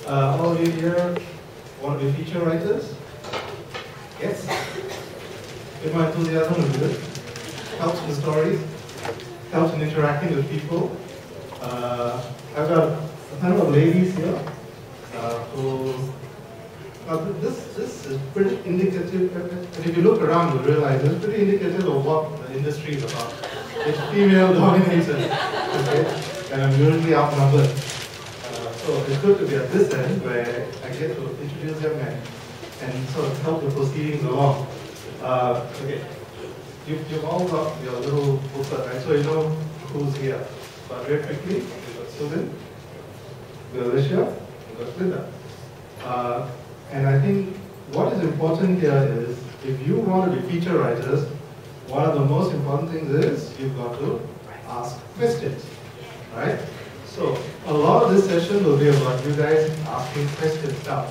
All of you here want to be feature writers? Yes? If my enthusiasm is good, helps in stories, helps in interacting with people. I've got a number of ladies here who, this is pretty indicative, and if you look around you'll realize it's pretty indicative of what the industry is about. It's female dominated, okay? And I'm usually outnumbered. So it's good to be at this end where I get to introduce young men and sort of help the proceedings along. Okay, you've all got your little booklet, right? So you know who's here. But very quickly, we've got Susan, we've got Alicia, we've got Linda. And I think what is important here is, if you want to be feature writers, one of the most important things is you've got to ask questions, right? So a lot of this session will be about you guys asking questions now.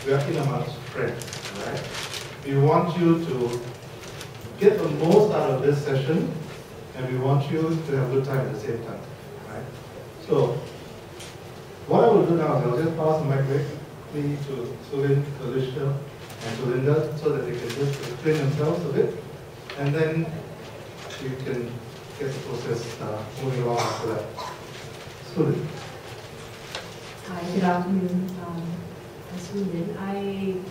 We are in amongst friends, right? We want you to get the most out of this session, and we want you to have a good time at the same time, right? So what I will do now is I'll just pass the mic quickly to Sulin, Alicia, and to Linda so that they can just explain themselves a bit, and then you can get the process moving along after that. Sulin. Hi, good afternoon. I'm Sulin. I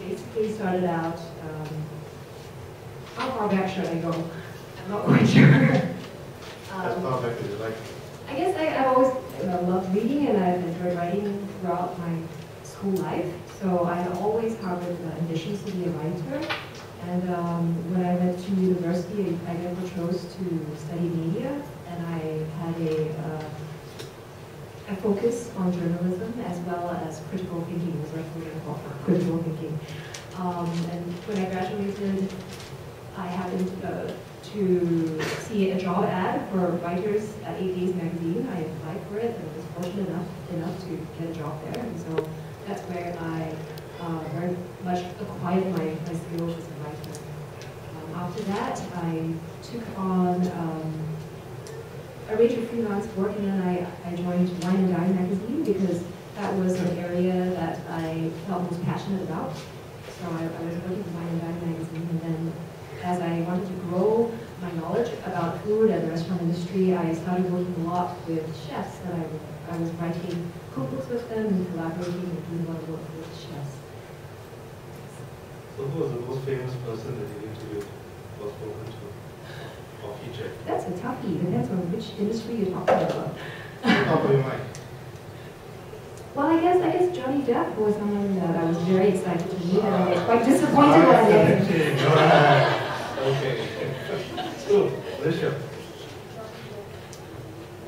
basically started out, how far back should I go? I'm not quite sure. As far back as you like. I guess I've always loved reading, and I've enjoyed writing throughout my school life. So I always harbored ambitions to be a writer. And when I went to university, I never chose to study media, and I had a focus on journalism as well as critical thinking. It was like we're going to call it critical thinking. And when I graduated, I happened to see a job ad for writers at 8 Days magazine. I applied for it and was fortunate enough to get a job there. And so that's where I very much acquired my skills as a writer. After that, I took on a range of freelance work, and then I joined Wine and Dine magazine because that was an area that I felt most passionate about. So I was working for Wine and Dine magazine, and then as I wanted to grow my knowledge about food and the restaurant industry, I started working a lot with chefs, and I was writing cookbooks with them and collaborating and doing a lot of work with chefs. So who was the most famous person that you interviewed or spoken to or featured? That's a toughie. Depends on which industry you're talking about. Top of your mind. Well, I guess Johnny Depp was someone that I was very excited to meet, and I was quite disappointed that I didn't. Okay. So, Alicia.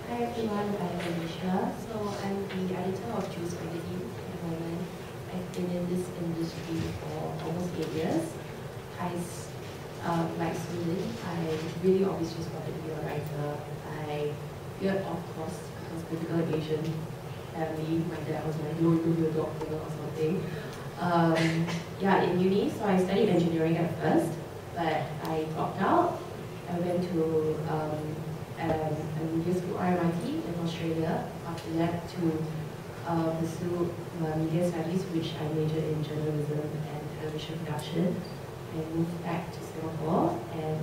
Hi everyone, I'm Alicia. So I'm the editor of Juice magazine at the moment. I've been in this industry for almost 8 years. Like Susan, I really always just wanted to be a writer. I feared, of course, because critical Asian family, my dad was like, no, you could be a doctor or something. Yeah, in uni, so I studied engineering at first, but I dropped out. I went to a media school, RMIT, in Australia. After that, to pursue media studies, which I majored in journalism and television production. I moved back to Singapore, and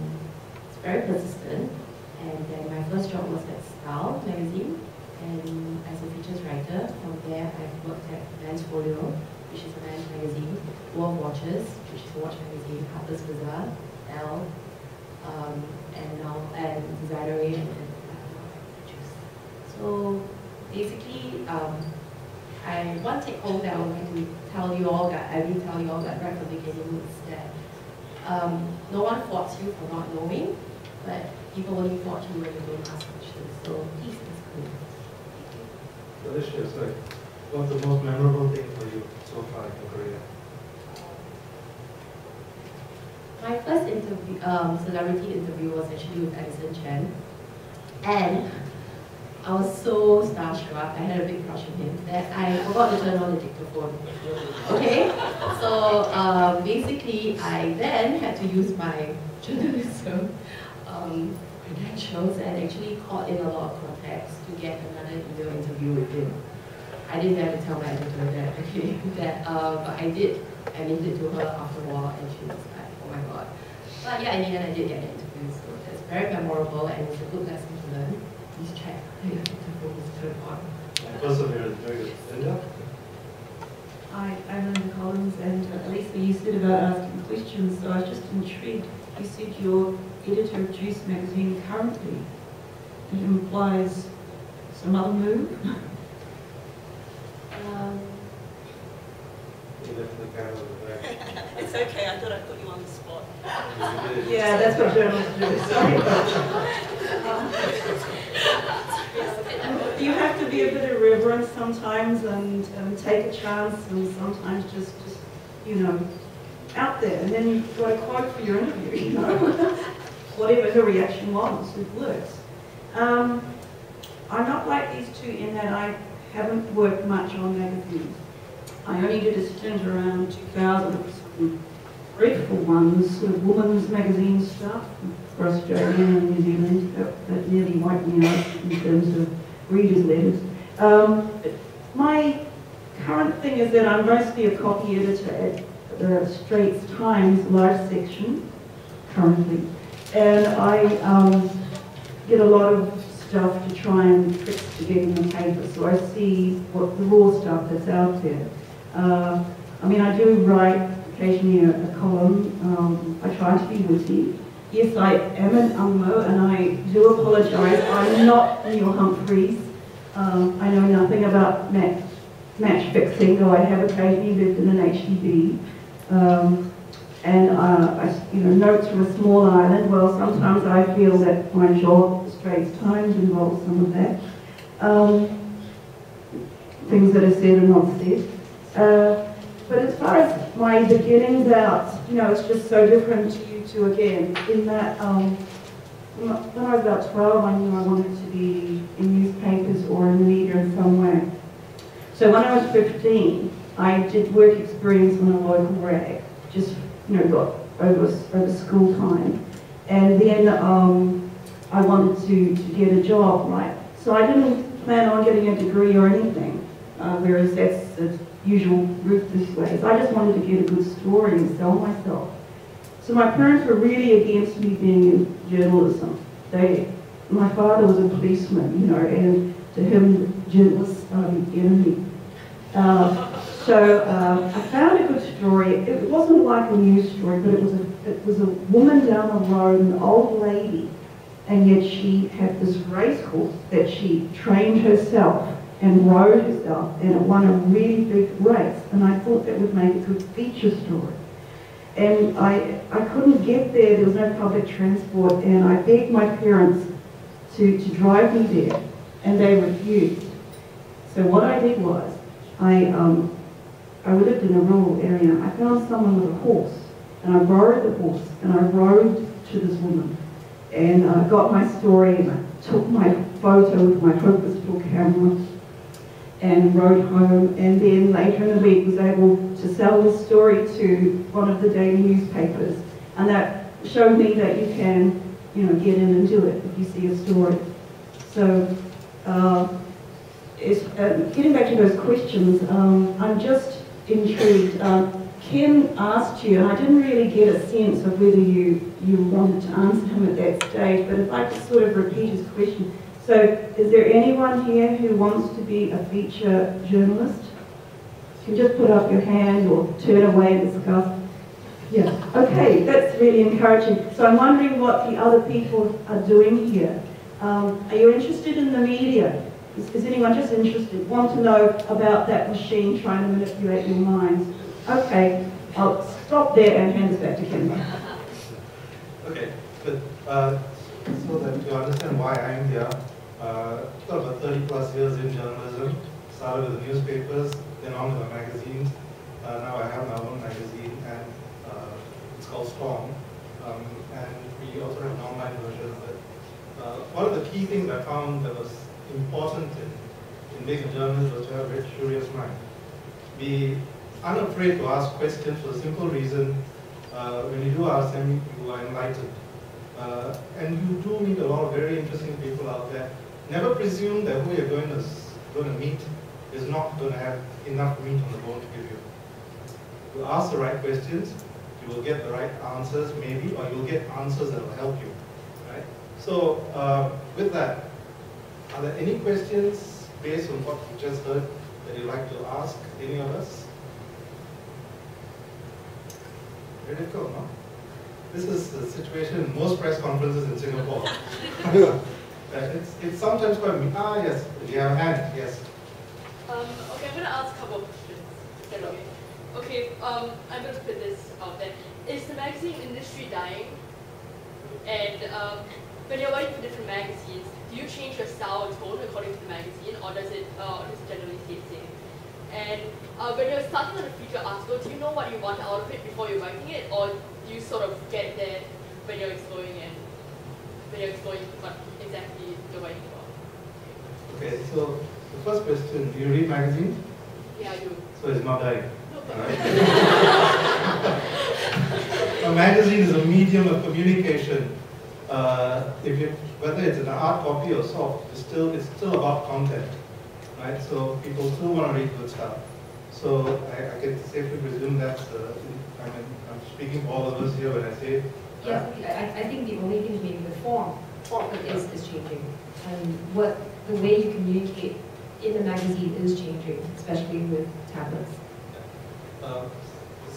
it's very persistent. And then my first job was at Style magazine, and as a features writer. From there, I've worked at Men's Folio, which is a men's magazine, World Watches, which is a watch magazine, Harper's Bazaar, Elle, and Designery and Juice. So basically, one take home that I would like to tell you all that I will tell you all that right from the beginning is that no one faults you for not knowing, but people only fault you when you don't ask questions. So please ask me. Delicious, right? What's the most memorable thing for you so far in your career? My first interview, celebrity interview was actually with Edison Chen, and I was so starstruck. I had a big crush on him that I forgot to turn on the dictaphone. Okay, so basically, I then had to use my journalism credentials and actually called in a lot of contacts to get another email interview with him. I didn't dare to tell my editor that, okay, but I did admit it to her after a while, and she was like, oh my god. But yeah, in the end, I did get an interview, so that's very memorable, and it's a good lesson to learn. Please check the phone is turned on. Perseverance, very good. Linda? I learned the columns, and Lisa, you said about asking questions, so I was just intrigued. You said you're editor of Juice magazine currently. It implies some other move? It's okay, I thought I put you on the spot. Yeah, that's what journalists do. Sorry. You have to be a bit irreverent sometimes and take a chance, and sometimes just you know, out there. And then you've got a quote for your interview, you know. Whatever her reaction was, it works. I'm not like these two in that I haven't worked much on magazines. I only did a stint around 2000 of some dreadful ones, sort of women's magazine stuff for Australia and New Zealand that nearly wiped me out in terms of readers' letters. My current thing is that I'm mostly a copy editor at the Straits Times live section currently, and I get a lot of stuff to try and fix to get in the paper, so I see what the raw stuff that's out there. I mean, I do write occasionally a column. I try to be witty. Yes, I am an ummo, and I do apologise. I'm not Neil Humphreys. I know nothing about match fixing, though I have occasionally lived in an HDB. You know, notes from a small island. Well, sometimes I feel that my job at the Straits Times involves some of that. Things that are said and not said. But as far as my beginnings out, you know, it's just so different to you two again, in that when I was about 12, I knew I wanted to be in newspapers or in the media in some way. So when I was 15, I did work experience on a local rag, just, you know, got over school time. And then I wanted to get a job, right? So I didn't plan on getting a degree or anything, whereas that's the usual route this way. So I just wanted to get a good story and sell myself. So my parents were really against me being in journalism. My father was a policeman, you know, and to him, journalists are the enemy. So I found a good story. It wasn't like a news story, but it was a woman down the road, an old lady, and yet she had this racehorse that she trained herself and rode herself, and it won a really big race. And I thought that would make a good feature story. And I couldn't get there. There was no public transport, and I begged my parents to drive me there, and they refused. So what I did was, I lived in a rural area. I found someone with a horse, and I borrowed the horse, and I rode to this woman, and I got my story, and I took my photo with my hopeless little camera, and rode home, and then later in the week was able to sell the story to one of the daily newspapers, and that showed me that you can, you know, get in and do it if you see a story. So, getting back to those questions, I'm just intrigued. Ken asked you, and I didn't really get a sense of whether you wanted to answer him at that stage, but if I could sort of repeat his question. So, is there anyone here who wants to be a feature journalist? You can just put up your hand or turn away and discuss. Yeah, okay, that's really encouraging. So I'm wondering what the other people are doing here. Are you interested in the media? Is anyone just interested, want to know about that machine trying to manipulate your minds? Okay, I'll stop there and hand this back to Ken. Okay, good. So that you understand why I'm here, got about 30 plus years in journalism, started with the newspapers, then on to the magazines. Now I have my own magazine, and it's called Storm, and we also have an online version of it. One of the key things I found that was important in being a journalist was to have a very curious mind. Be unafraid to ask questions for the simple reason when you do ask them, you are enlightened. And you do meet a lot of very interesting people out there. Never presume that who you're going to meet is not going to have enough meat on the bone to give you. You ask the right questions, you will get the right answers maybe, or you'll get answers that will help you. Right? So with that, are there any questions based on what you just heard that you'd like to ask any of us? Very difficult, no? This is the situation in most press conferences in Singapore. It's sometimes quite, yes, you have a hand, yes. Okay, I'm going to ask a couple of questions. Is that okay? Okay, I'm going to put this out there. Is the magazine industry dying? And when you're writing for different magazines, do you change your style and tone according to the magazine, or does it generally stay the same? And when you're starting on a feature article, do you know what you want out of it before you're writing it, or do you sort of get there when you're exploring what exactly you're writing about? Okay, so the first question, do you read magazines? Yeah, I do. So it's not dying. No, Right? A magazine is a medium of communication. Whether it's an hard copy or soft, it's still about content, right? So people still want to read good stuff. So I can safely presume that I'm speaking for all of us here when I say. Yes, I think the only thing is maybe the form is changing, and the way you communicate in the magazine is changing, especially with tablets. The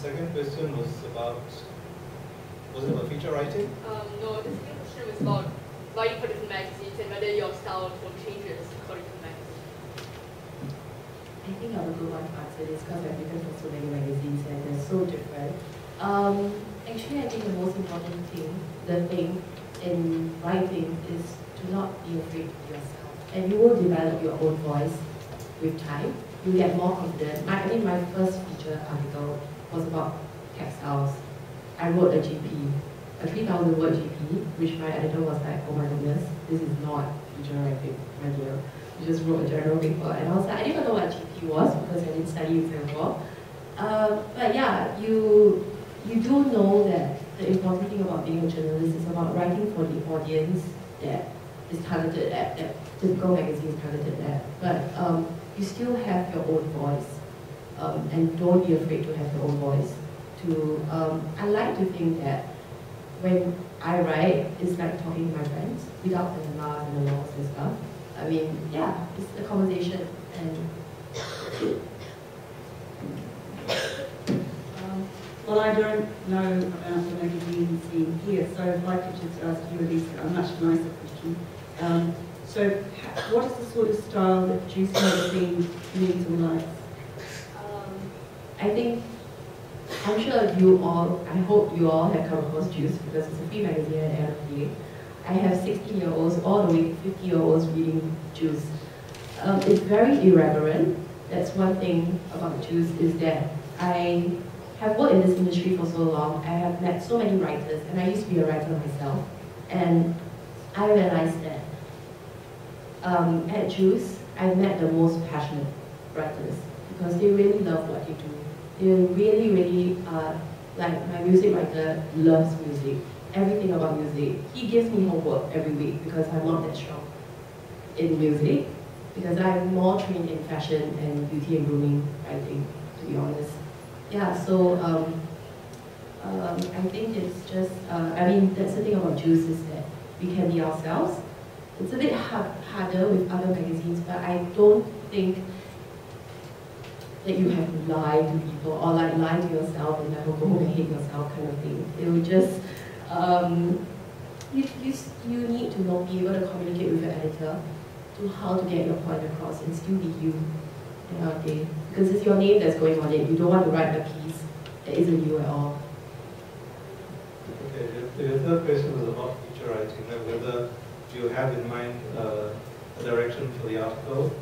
second question was it about feature writing? No, the second question was about writing for different magazines and whether your style and tone changes according to the magazine. I think I'm a good one to answer this because I've written for so many magazines and they're so different. Actually, I think the most important thing in writing is to not be afraid to be yourself. And you will develop your own voice with time. You get more confident. I think my first feature article was about textiles. I wrote a GP, a 3,000 word GP, which my editor was like, oh my goodness, this is not feature writing, my dear. You just wrote a journal paper. And I was like, I didn't even know what GP was because I didn't study in Singapore. But yeah, you do know that the important thing about being a journalist is about writing for the audience that is targeted at, that typical magazine is targeted at. But you still have your own voice, and don't be afraid to have your own voice. I like to think that when I write, it's like talking to my friends without the laws and the laws and stuff. I mean, yeah, it's a conversation and. Well, I don't know about the magazine scene here, so I'd like to just ask you, Elisa, a much nicer question. So, what is the sort of style that Juice Magazine needs or likes? I'm sure you all, I hope you all have come across Juice because it's a free magazine at the end of the day. I have 16-year-olds all the way to 50-year-olds reading Juice. It's very irreverent. That's one thing about Juice is that I have worked in this industry for so long. I have met so many writers, and I used to be a writer myself. And I realized that at Juice, I met the most passionate writers because they really love what they do. They really, really, like my music writer loves music, everything about music. He gives me homework every week because I'm not that strong in music, because I'm more trained in fashion and beauty and grooming, I think, to be honest. Yeah, so I think it's just, I mean, that's the thing about Juice is that we can be ourselves. It's a bit harder with other magazines, but I don't think that you have to lie to people or like lie to yourself and never go home and hate yourself kind of thing. It will just, you need to know, be able to communicate with your editor to how to get your point across and still be you. Okay, because it's your name that's going on it. You don't want to write a piece that isn't you at all. Okay, the third question was about feature writing, whether you have in mind a direction for the article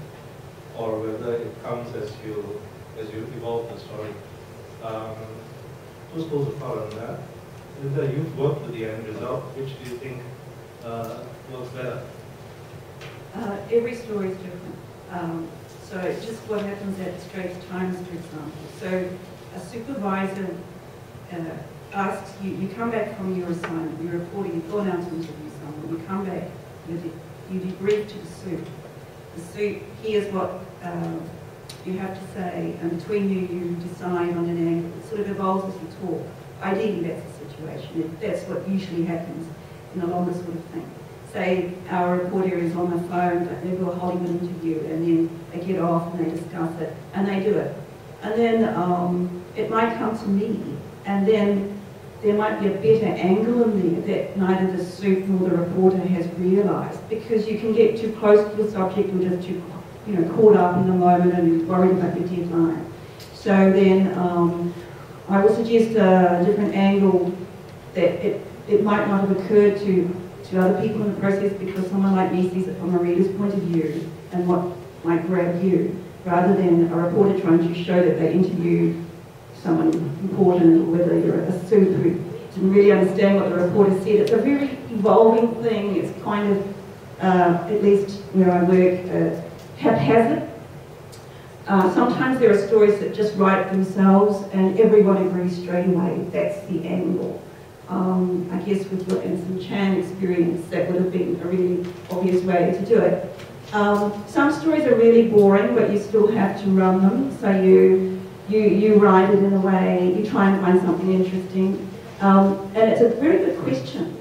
or whether it comes as you evolve the story. Two schools of thought on that. Whether you've worked with the end result, which do you think works better? Every story is different. So just what happens at Straits Times, for example. So a supervisor asks you, you come back from your assignment, you're reporting, you've gone out to interview someone, you come back, you debrief to the suit. The suit hears what You have to say, and between you, you decide on an angle. It sort of evolves as you talk. Ideally, that's the situation. That's what usually happens in a longer sort of thing. Say our reporter is on the phone, they were holding an interview, and then they get off and they discuss it, and they do it. And then it might come to me, and then there might be a better angle in there that neither the suit nor the reporter has realised, because you can get too close to the subject and just too caught up in the moment and worried about your deadline. So then I will suggest a different angle that it might not have occurred to other people in the process, because someone like me sees it from a reader's point of view and what might grab you, rather than a reporter trying to show that they interviewed someone important, or whether you're a suit who didn't really understand what the reporter said. It's a very evolving thing. It's kind of, at least where I work, haphazard. Sometimes there are stories that just write themselves and everyone agrees straight away that's the angle. I guess with your Anson Chan experience, that would have been a really obvious way to do it. Some stories are really boring, but you still have to run them. So you write it in a way, you try and find something interesting. And it's a very good question,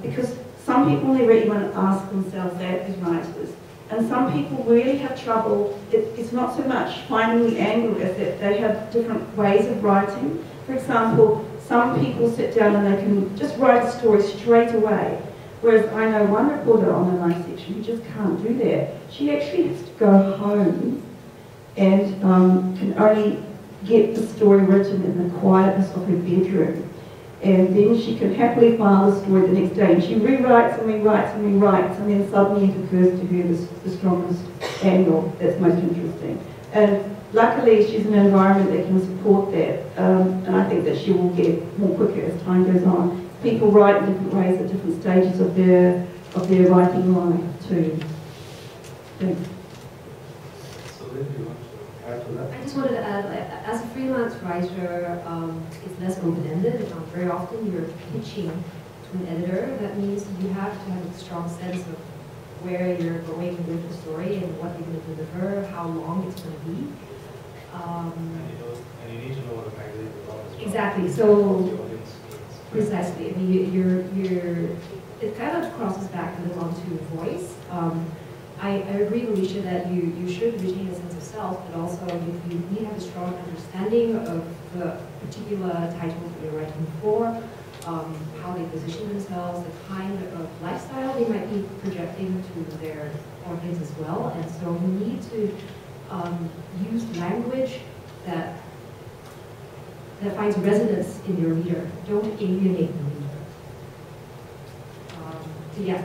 because some people never even ask themselves that as writers. And some people really have trouble. It's not so much finding the angle as that they have different ways of writing. For example, some people sit down and they can just write a story straight away. Whereas I know one reporter on the live section who just can't do that. She actually has to go home and can only get the story written in the quietness of her bedroom. And then she can happily file the story the next day. And she rewrites and rewrites and rewrites, and then suddenly it occurs to her the strongest angle that's most interesting. And luckily she's in an environment that can support that. And I think that she will get more quicker as time goes on. People write in different ways at different stages of their writing life too. Thanks. So then you want to add to that? I just wanted to add, as a freelance writer, it's less open-ended. Very often you're pitching to an editor. That means you have to have a strong sense of where you're going with the story and what you're going to deliver, how long it's going to be. And you need to know what a magazine is about as well. Exactly. So precisely. I mean, it kind of crosses back a little onto voice. I agree, Alicia, that you should retain a sense of self, but also you need to have a strong understanding of the particular title that you're writing for, how they position themselves, the kind of lifestyle they might be projecting to their audience as well. And so you need to use language that finds resonance in your reader. Don't alienate the reader. Yeah,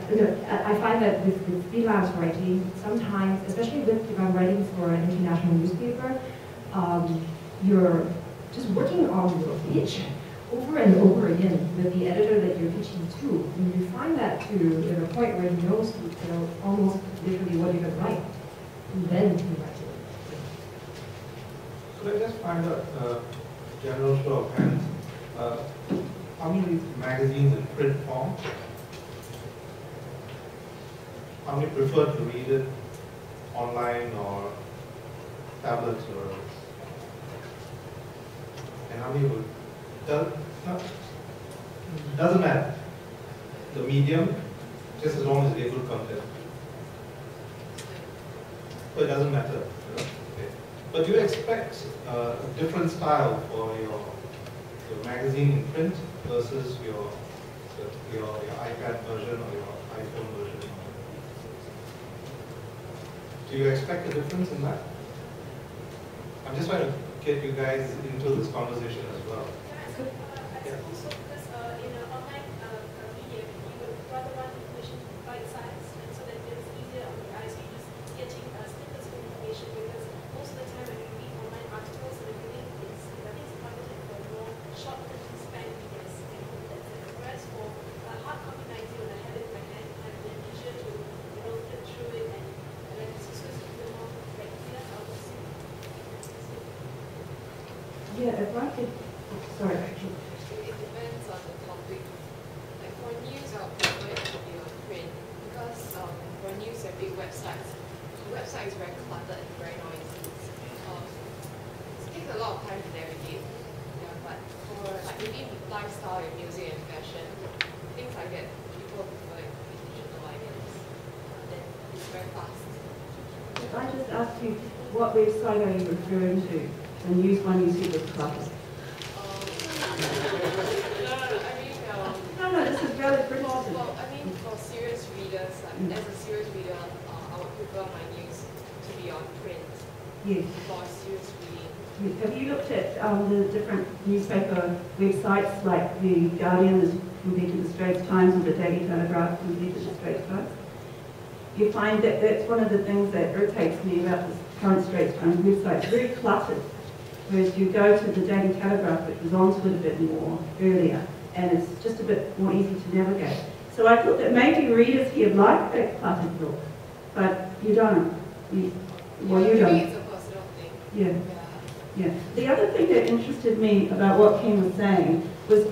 I find that with freelance writing, sometimes, especially if I'm writing for an international newspaper, you're just working on your pitch over and over again with the editor that you're pitching to. And you find that to a point where you know almost literally what you're going to write. And then you write it. So let's just find out, general show of hands, how many magazines in print form? How many prefer to read it online or tablets or, and how many would, doesn't matter, the medium, just as long as they good content. So it doesn't matter. Okay. But do you expect a different style for your magazine in print versus your iPad version or your iPhone version? Do you expect a difference in that? I'm just trying to get you guys into this conversation as well. I suppose so, because in an online medium, you would rather want information bite-sized, and so that it's easier on the eyes. So you're just getting snippets of information, because most of the time when you read online articles and everything, it's targeted for more short attention span readers, and that's it. Whereas for hard copy magazine, when I have it in my hand, I'm easier to flip through it and yeah, if I could, sorry. It depends on the topic. Like for news, I'll prefer it to be on print because for news and big websites, the website is very cluttered and very noisy. lifestyle and music and fashion, things like that. People prefer digital, I guess. Then it's very fast. If I just ask you, what website are you referring to? The news one you said was cluttered. No, this is valid criticism. Well, I mean, for serious readers, as a serious reader, I would prefer my news to be on print. Yes. For serious reading. Have you looked at the different newspaper websites like the Guardian is compared to the Straits Times or the Daily Telegraph compared to the Straits Times? You find that that's one of the things that irritates me about this current Straits Times website. It's very cluttered. Whereas you go to the Daily Telegraph, which was onto it a bit more earlier, and it's just a bit more easy to navigate. So I thought that maybe readers here like that cluttered look, but you don't. You don't. It's a personal thing. Yeah. Yeah. The other thing that interested me about what Ken was saying was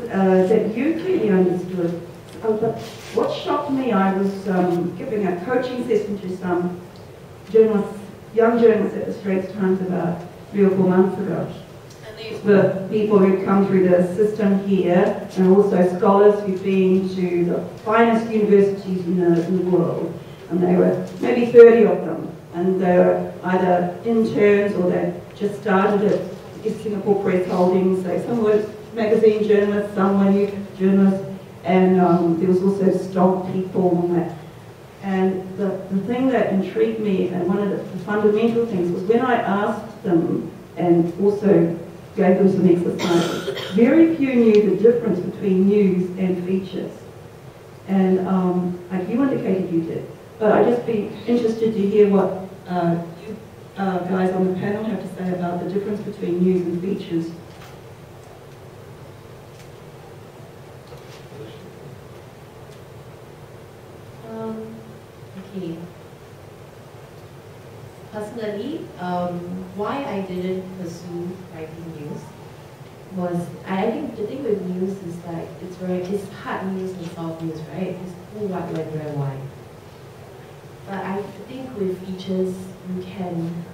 that you clearly understood. But what shocked me, I was giving a coaching session to some journalists, young journalists at the Straits Times about 3 or 4 months ago. The people who come through the system here, and also scholars who've been to the finest universities in the world, and they were maybe 30 of them, and they were either interns or they just started at Singapore Press Holdings. Some were magazine journalists, some were youth journalists, and there was also stock people and that. And the thing that intrigued me, and one of the fundamental things, was when I asked them, and also gave them some exercises, very few knew the difference between news and features. And like you indicated you did. But I'd just be interested to hear what you guys on the panel have to say about the difference between news and features. Okay. Personally, why I didn't pursue writing news was, I think the thing with news is like, it's hard news and soft news, right? It's who, what, when, where, why. But I think with features, you can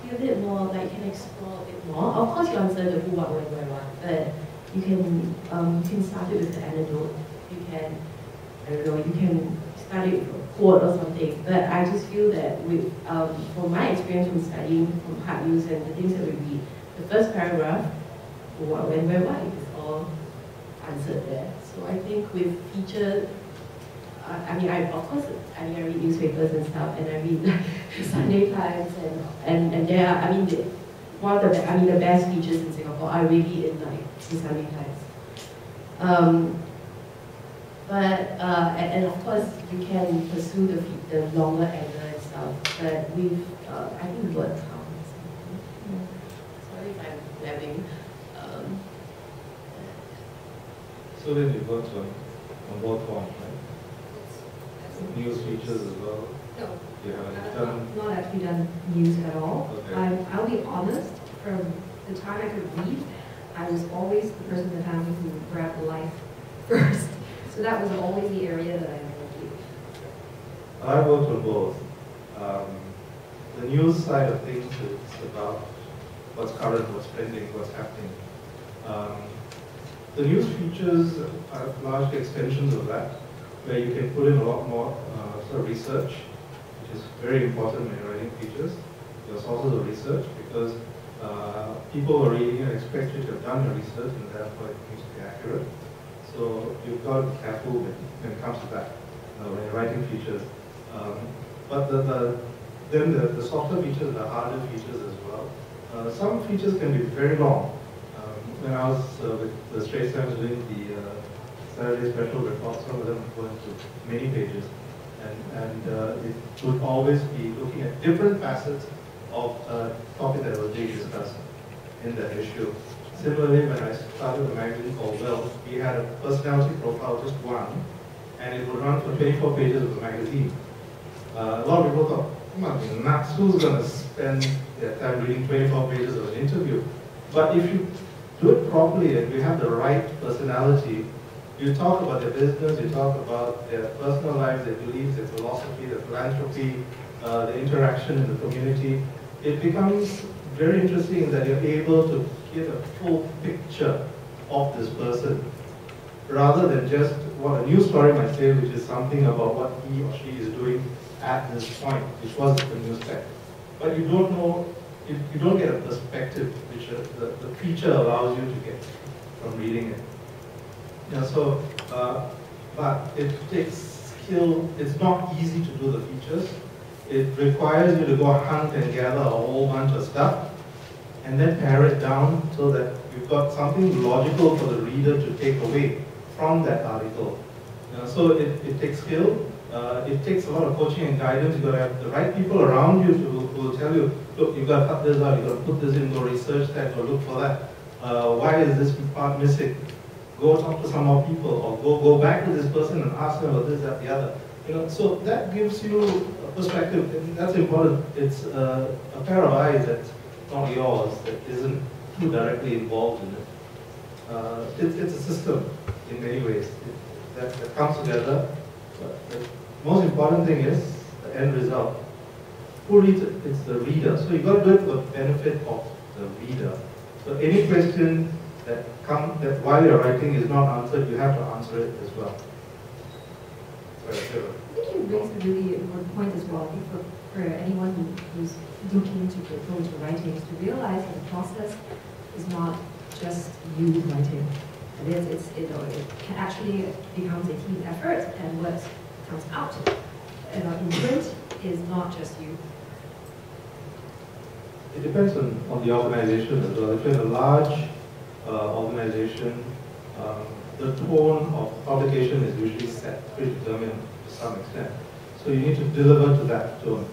be a bit more, like, you can explore a bit more. Of course, you answer the who, what, when, where, why, but you can start it with the anecdote. You can, I don't know, you can start it with a quote or something. But I just feel that with, from my experience from studying from hard news and the things that we read, the first paragraph, who, what, when, where, why, is all answered there. So I think with feature, I mean, of course, I read newspapers and stuff, and I read the Sunday Times, and there are, I mean, one of the best features in Singapore are really in like the Sunday Times. And of course, you can pursue the longer angle and stuff, but with, I think word count or something. Sorry if I'm blabbing. So then you worked on both forms, right? News features as well? No. You haven't done? Not actually done news at all. Okay. I'll be honest, from the time I could read, I was always the person in the family who would grab life first. So that was always the area that I wanted to. I worked on both. The news side of things is about what's current, what's trending, what's happening. The news features are largely extensions of that, where you can put in a lot more sort of research, which is very important when you're writing features, your sources of research, because people who are reading it expect you to have done your research, and therefore it needs to be accurate. So you've got to be careful when it comes to that, when you're writing features. But then the softer features, the harder features as well. Some features can be very long. When I was with the Straits Times doing the Saturday special reports, some of them go into many pages, and it would always be looking at different facets of a topic that was being discussed in that issue. Similarly, when I started a magazine called Well, we had a personality profile, just one, and it would run for 24 pages of the magazine. A lot of people thought, come on, nuts, who's going to spend their time reading 24 pages of an interview? But if you do it properly and you have the right personality, you talk about their business, you talk about their personal lives, their beliefs, their philosophy, their philanthropy, the interaction in the community. It becomes very interesting that you're able to get a full picture of this person, rather than just what a news story might say, which is something about what he or she is doing at this point, which was the news tag. But you don't know, you don't get a perspective, which the feature allows you to get from reading it. Yeah, so, but it takes skill. It's not easy to do the features. It requires you to go hunt and gather a whole bunch of stuff, and then pare it down so that you've got something logical for the reader to take away from that article. So it takes skill. It takes a lot of coaching and guidance. You've got to have the right people around you who will tell you, look, you've got to cut this out, you've got to put this in, go research that, or look for that. Why is this part missing? Go talk to some more people, or go back to this person and ask them about this, that, the other. So that gives you a perspective, and that's important. It's a pair of eyes that's not yours, that isn't too directly involved in it. It's a system in many ways that comes together. But the most important thing is the end result. Who reads it? It's the reader. So you've got to do it for the benefit of the reader. So any question that while you're writing is not answered, you have to answer it as well. I think you raised a really important point as well. I think for anyone who's looking to go into writing, is to realize that the process is not just you writing. It can actually becomes a team effort, and what comes out in print is not just you. It depends on the organization as well. If you're in a large organization, the tone of publication is usually set, predetermined to some extent. So you need to deliver to that tone.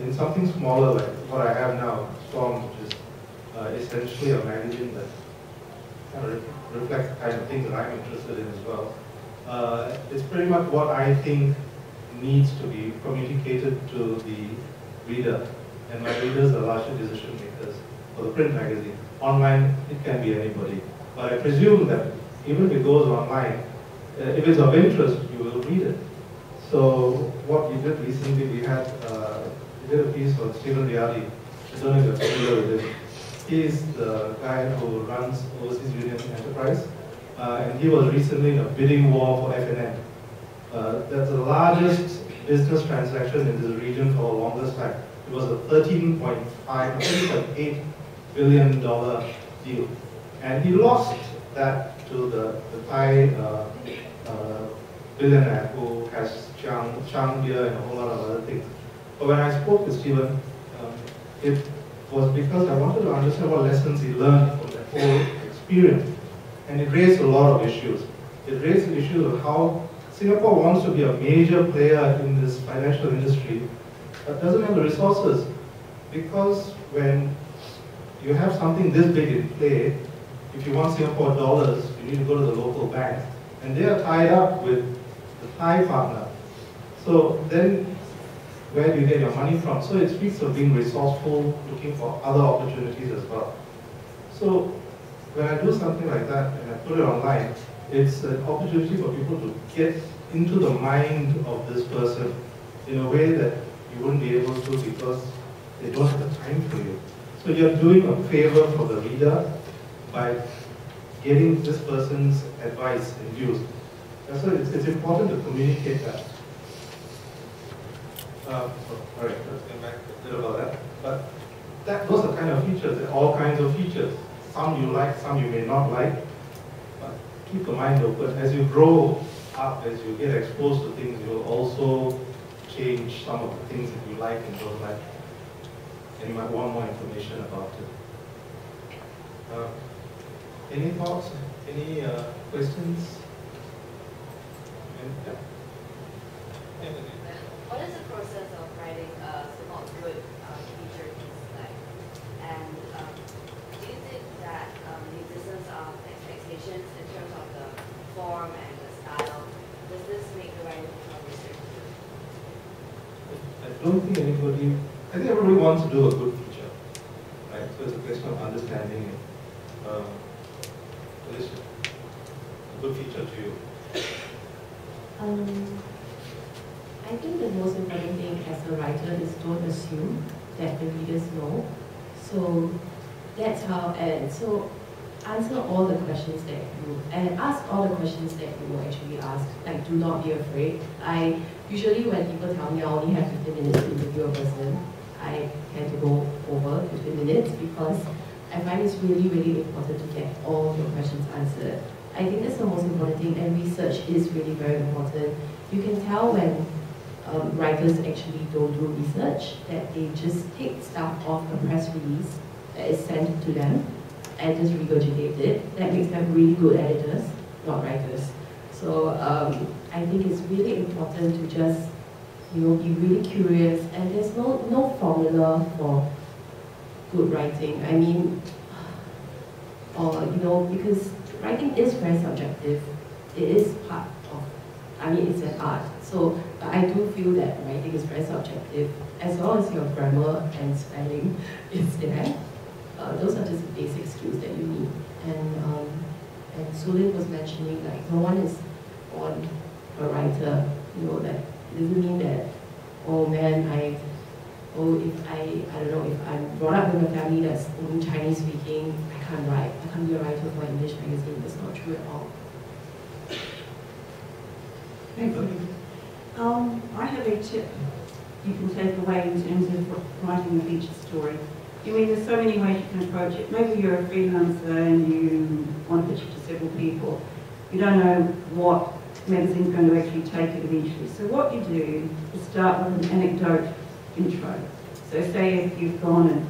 In something smaller like what I have now, Storm, which is essentially a magazine that kind of reflects the kind of things that I'm interested in as well. It's pretty much what I think needs to be communicated to the reader. And my readers are largely decision makers for the print magazine. Online, it can be anybody. But I presume that even if it goes online, if it's of interest, you will read it. So what we did recently, we did a piece on Stephen Riadi. I don't know if you're familiar with him. He's the guy who runs Overseas Union Enterprise. And he was recently in a bidding war for FNN. That's the largest business transaction in this region for the longest time. It was a $13.8 billion deal. And he lost that to the Thai billionaire who has Chang beer and a whole lot of other things. But when I spoke with Stephen, it was because I wanted to understand what lessons he learned from that whole experience. And it raised a lot of issues. It raised the issue of how Singapore wants to be a major player in this financial industry, but doesn't have the resources. Because when you have something this big in play, if you want Singapore dollars, you need to go to the local bank. And they are tied up with the Thai partner. So then, where do you get your money from? So it speaks of being resourceful, looking for other opportunities as well. So when I do something like that and I put it online, it's an opportunity for people to get into the mind of this person in a way that you wouldn't be able to because they don't have the time for you. So you're doing a favor for the reader by getting this person's advice and views. And so it's important to communicate that. All right, let's get back a bit about that. But those are kind of features, there are all kinds of features. Some you like, some you may not like. But keep the mind open. As you grow up, as you get exposed to things, you will also change some of the things that you like and don't like. And you might want more information about it. Any thoughts? Any questions? Yeah. What is the process of writing a somewhat good feature piece like? And do you think that the existence of expectations in terms of the form and the style, does this make the writing more restrictive? I don't think anybody, I think everybody wants to do a good feature, right? So it's a question of understanding it. What is a good feature to you? I think the most important thing as a writer is don't assume that the readers know. So that's how, and so answer all the questions that and ask all the questions that you will actually ask. Like, do not be afraid. I usually, when people tell me I only have 15 minutes to interview a person, I tend to go over 15 minutes because I find it's really, really important to get all your questions answered. I think that's the most important thing, and research is really very important. You can tell when writers actually don't do research, that they just take stuff off a press release that is sent to them and just regurgitate it. That makes them really good editors, not writers. So I think it's really important to just, be really curious, and there's no formula for good writing. I mean, because writing is very subjective. It is part of, it's an art. So, but I do feel that writing is very subjective. As long as your grammar and spelling is there, those are just basic skills that you need. And Sulin was mentioning, like, no one is born a writer. That doesn't mean that, oh man, I don't know, if I'm brought up in a family that's only Chinese speaking, I can't write. I can't be a writer for English magazine. That's not true at all. Thank you. I have a tip you can take away in terms of writing a feature story. There's so many ways you can approach it. Maybe you're a freelancer and you want to pitch it to several people. You don't know what magazine's going to actually take it eventually. So what you do is start with an anecdote intro. So say if you've gone and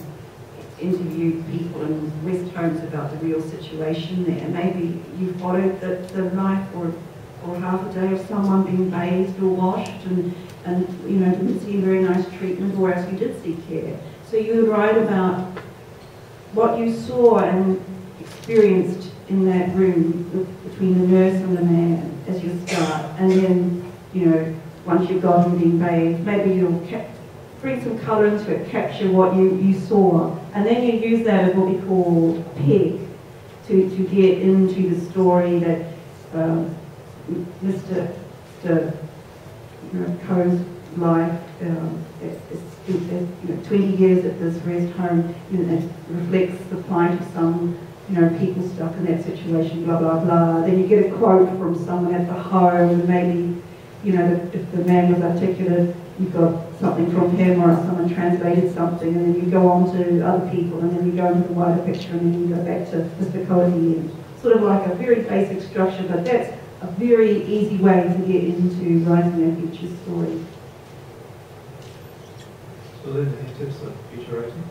interviewed people in rest homes about the real situation there, maybe you followed the life or half a day of someone being bathed or washed and didn't see very nice treatment, or else you did see care. So you would write about what you saw and experienced in that room between the nurse and the man as you start. And then, once you've got him being bathed, maybe you'll bring some colour into it, capture what you saw. And then you use that as what we call a peg to get into the story that Mr. Coe's life, 20 years at this rest home, it reflects the plight of some people stuck in that situation, blah, blah, blah. Then you get a quote from someone at the home, and maybe, if the man was articulate, you've got something from him, or someone translated something, and then you go on to other people, and then you go into the wider picture, and then you go back to Mr. Coe at the end. Sort of like a very basic structure, but that's a very easy way to get into writing a feature story. So then, any tips on feature writing?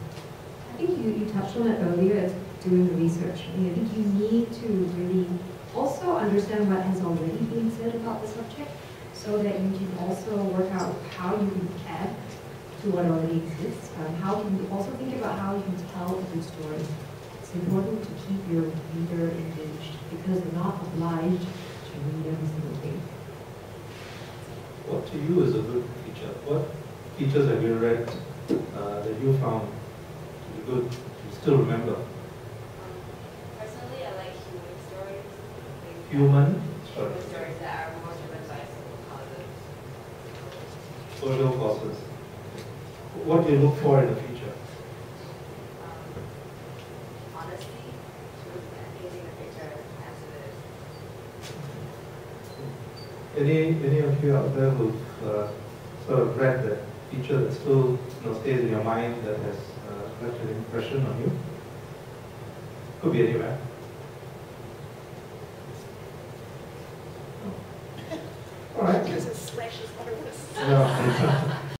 I think you touched on it earlier as doing the research. I think you need to really also understand what has already been said about the subject, so that you can also work out how you can add to what already exists. How can you also think about how you can tell a good story. It's important to keep your reader engaged because they're not obliged to read every single thing. What to you is a good feature? What features have you read that you found to be good, you still remember? Personally, I like human stories. Human Human stories that are more driven by social causes. social causes. What do you look for in a feature? Honesty, truth, and painting the picture as it is. Any of you out there who've sort of read that feature that still stays in your mind, that has left an impression on you? Could be anywhere. All right. Because it splashes over this. No.